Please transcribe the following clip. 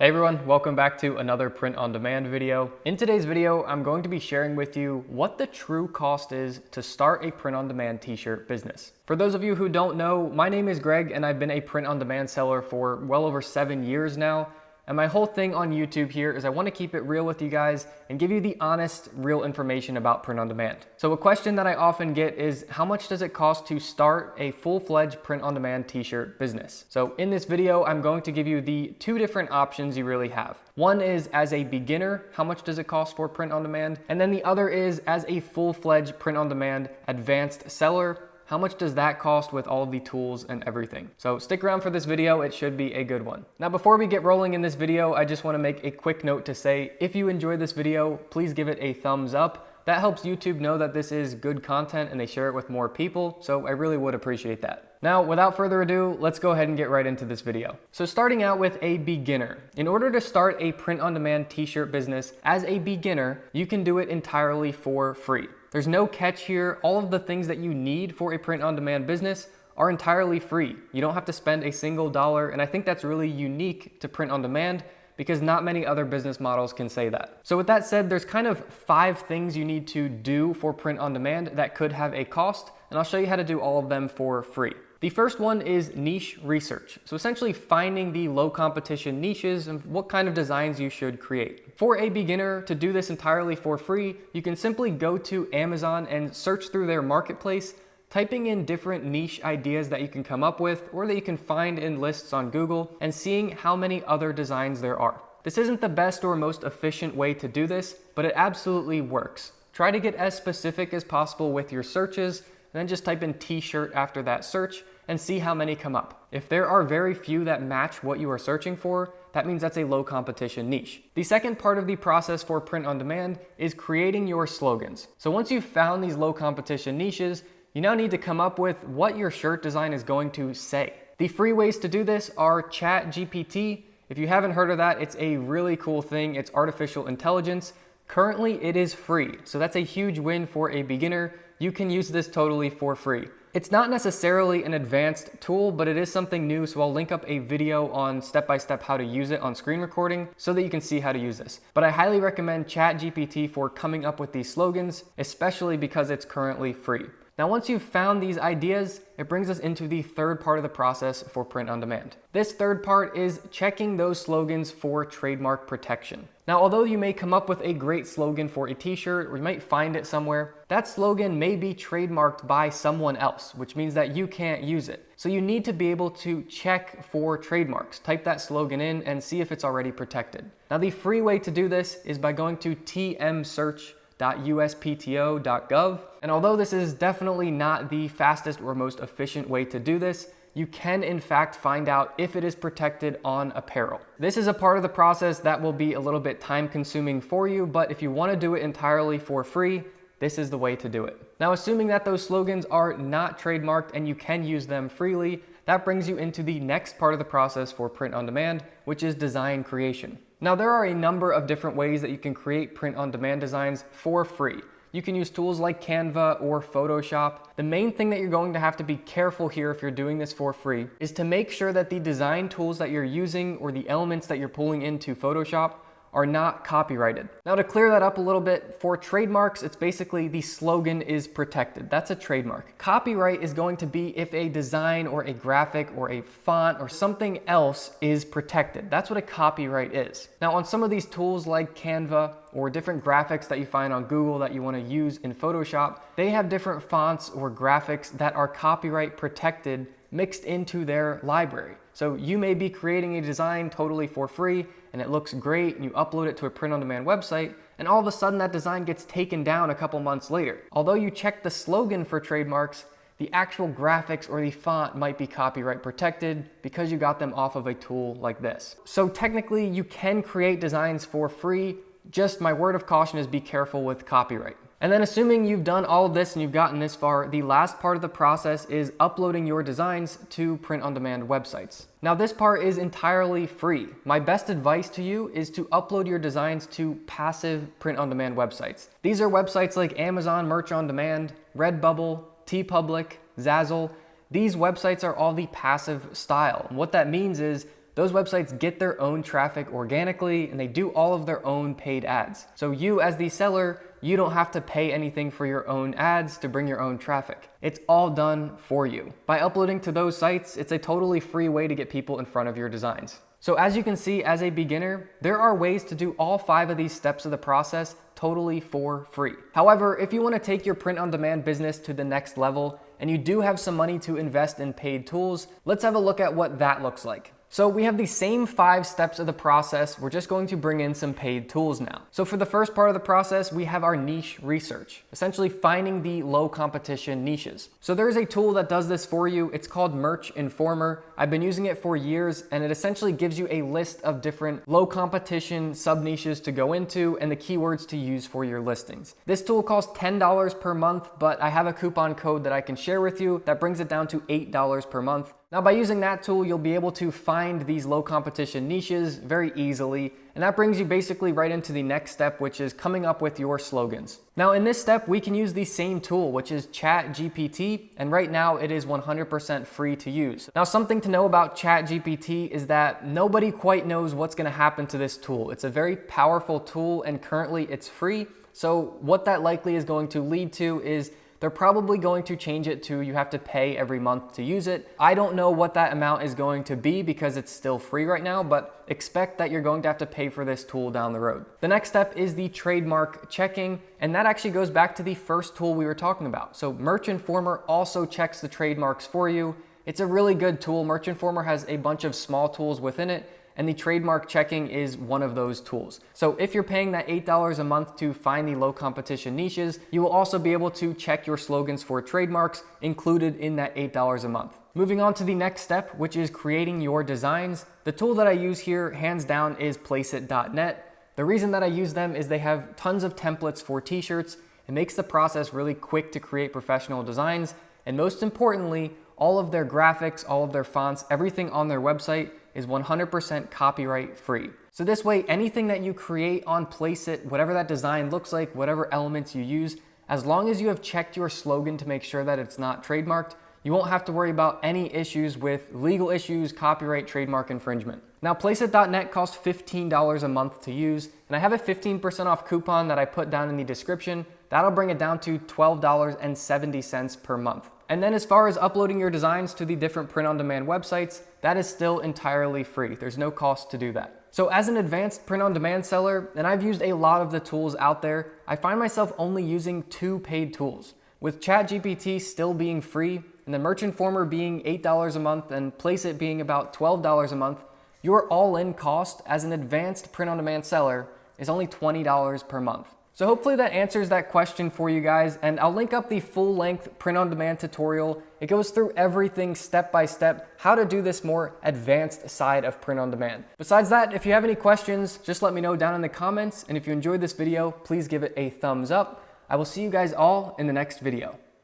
Hey everyone, welcome back to another print on demand video. In today's video, I'm going to be sharing with you what the true cost is to start a print on demand t-shirt business. For those of you who don't know, my name is Greg and I've been a print on demand seller for well over 7 years now. And my whole thing on YouTube here is I want to keep it real with you guys and give you the honest, real information about print on demand. So a question that I often get is, how much does it cost to start a full-fledged print on demand t-shirt business? So in this video, I'm going to give you the two different options you really have. One is as a beginner, how much does it cost for print on demand? And then the other is as a full-fledged print on demand advanced seller. How much does that cost with all of the tools and everything? So stick around for this video, it should be a good one. Now before we get rolling in this video, I just want to make a quick note to say, if you enjoyed this video, please give it a thumbs up. That helps YouTube know that this is good content and they share it with more people, so I really would appreciate that. Now, without further ado, let's go ahead and get right into this video. So starting out with a beginner. In order to start a print-on-demand t-shirt business as a beginner, you can do it entirely for free. There's no catch here. All of the things that you need for a print-on-demand business are entirely free. You don't have to spend a single dollar, and I think that's really unique to print-on-demand because not many other business models can say that. So with that said, there's kind of 5 things you need to do for print-on-demand that could have a cost, and I'll show you how to do all of them for free. The first one is niche research. So essentially finding the low competition niches and what kind of designs you should create. For a beginner to do this entirely for free, you can simply go to Amazon and search through their marketplace, typing in different niche ideas that you can come up with or that you can find in lists on Google and seeing how many other designs there are. This isn't the best or most efficient way to do this, but it absolutely works. Try to get as specific as possible with your searches and then just type in t-shirt after that search and see how many come up. If there are very few that match what you are searching for, that means that's a low competition niche. The second part of the process for print on demand is creating your slogans. So once you've found these low competition niches, you now need to come up with what your shirt design is going to say. The free ways to do this are ChatGPT. If you haven't heard of that, it's a really cool thing. It's artificial intelligence. Currently, it is free. So that's a huge win for a beginner. You can use this totally for free. It's not necessarily an advanced tool, but it is something new, so I'll link up a video on step-by-step how to use it on screen recording so that you can see how to use this. But I highly recommend ChatGPT for coming up with these slogans, especially because it's currently free. Now, once you've found these ideas, it brings us into the third part of the process for print on demand. This third part is checking those slogans for trademark protection. Now, although you may come up with a great slogan for a t-shirt or you might find it somewhere, that slogan may be trademarked by someone else, which means that you can't use it. So you need to be able to check for trademarks. Type that slogan in and see if it's already protected. Now, the free way to do this is by going to tmsearch.uspto.gov. And although this is definitely not the fastest or most efficient way to do this, you can in fact find out if it is protected on apparel. This is a part of the process that will be a little bit time consuming for you, but if you want to do it entirely for free, this is the way to do it. Now, assuming that those slogans are not trademarked and you can use them freely, that brings you into the next part of the process for print on demand, which is design creation. Now, there are a number of different ways that you can create print on demand designs for free. You can use tools like Canva or Photoshop. The main thing that you're going to have to be careful here if you're doing this for free is to make sure that the design tools that you're using or the elements that you're pulling into Photoshop are not copyrighted. Now, to clear that up a little bit, for trademarks, it's basically the slogan is protected. That's a trademark. Copyright is going to be if a design or a graphic or a font or something else is protected. That's what a copyright is. Now, on some of these tools like Canva or different graphics that you find on Google that you want to use in Photoshop, they have different fonts or graphics that are copyright protected mixed into their library. So you may be creating a design totally for free and it looks great and you upload it to a print-on-demand website and all of a sudden that design gets taken down a couple months later. Although you check the slogan for trademarks, the actual graphics or the font might be copyright protected because you got them off of a tool like this. So technically you can create designs for free, just my word of caution is be careful with copyright. And then assuming you've done all of this and you've gotten this far, the last part of the process is uploading your designs to print-on-demand websites. Now, this part is entirely free. My best advice to you is to upload your designs to passive print-on-demand websites. These are websites like Amazon Merch on Demand, Redbubble, TeePublic, Zazzle. These websites are all the passive style. And what that means is those websites get their own traffic organically and they do all of their own paid ads. So you as the seller, you don't have to pay anything for your own ads to bring your own traffic. It's all done for you. By uploading to those sites, it's a totally free way to get people in front of your designs. So as you can see, as a beginner, there are ways to do all 5 of these steps of the process totally for free. However, if you want to take your print-on-demand business to the next level and you do have some money to invest in paid tools, let's have a look at what that looks like. So we have the same 5 steps of the process, we're just going to bring in some paid tools now. So for the first part of the process, we have our niche research, essentially finding the low competition niches. So there is a tool that does this for you, it's called Merch Informer. I've been using it for years and it essentially gives you a list of different low competition sub niches to go into and the keywords to use for your listings. This tool costs $10 per month, but I have a coupon code that I can share with you that brings it down to $8 per month. Now by using that tool, you'll be able to find these low competition niches very easily, and that brings you basically right into the next step, which is coming up with your slogans. Now in this step, we can use the same tool, which is ChatGPT, and right now it is 100% free to use. Now something to know about ChatGPT is that nobody quite knows what's gonna happen to this tool. It's a very powerful tool and currently it's free, so what that likely is going to lead to is they're probably going to change it to you have to pay every month to use it. I don't know what that amount is going to be because it's still free right now, but expect that you're going to have to pay for this tool down the road. The next step is the trademark checking, and that actually goes back to the first tool we were talking about. So Merch Informer also checks the trademarks for you. It's a really good tool. Merch Informer has a bunch of small tools within it, and the trademark checking is one of those tools. So if you're paying that $8 a month to find the low competition niches, you will also be able to check your slogans for trademarks included in that $8 a month. Moving on to the next step, which is creating your designs. The tool that I use here, hands down, is Placeit.net. The reason that I use them is they have tons of templates for t-shirts. It makes the process really quick to create professional designs. And most importantly, all of their graphics, all of their fonts, everything on their website is 100% copyright free. So this way, anything that you create on Placeit, whatever that design looks like, whatever elements you use, as long as you have checked your slogan to make sure that it's not trademarked, you won't have to worry about any issues with legal issues, copyright, trademark infringement. Now, Placeit.net costs $15 a month to use, and I have a 15% off coupon that I put down in the description. That'll bring it down to $12.70 per month. And then as far as uploading your designs to the different print-on-demand websites, that is still entirely free. There's no cost to do that. So as an advanced print-on-demand seller, and I've used a lot of the tools out there, I find myself only using 2 paid tools. With ChatGPT still being free, and the Merch Informer being $8 a month, and Placeit being about $12 a month, your all-in cost as an advanced print-on-demand seller is only $20 per month. So hopefully that answers that question for you guys, and I'll link up the full-length print-on-demand tutorial. It goes through everything step by step, how to do this more advanced side of print-on-demand. Besides that, if you have any questions, just let me know down in the comments, and if you enjoyed this video, please give it a thumbs up. I will see you guys all in the next video.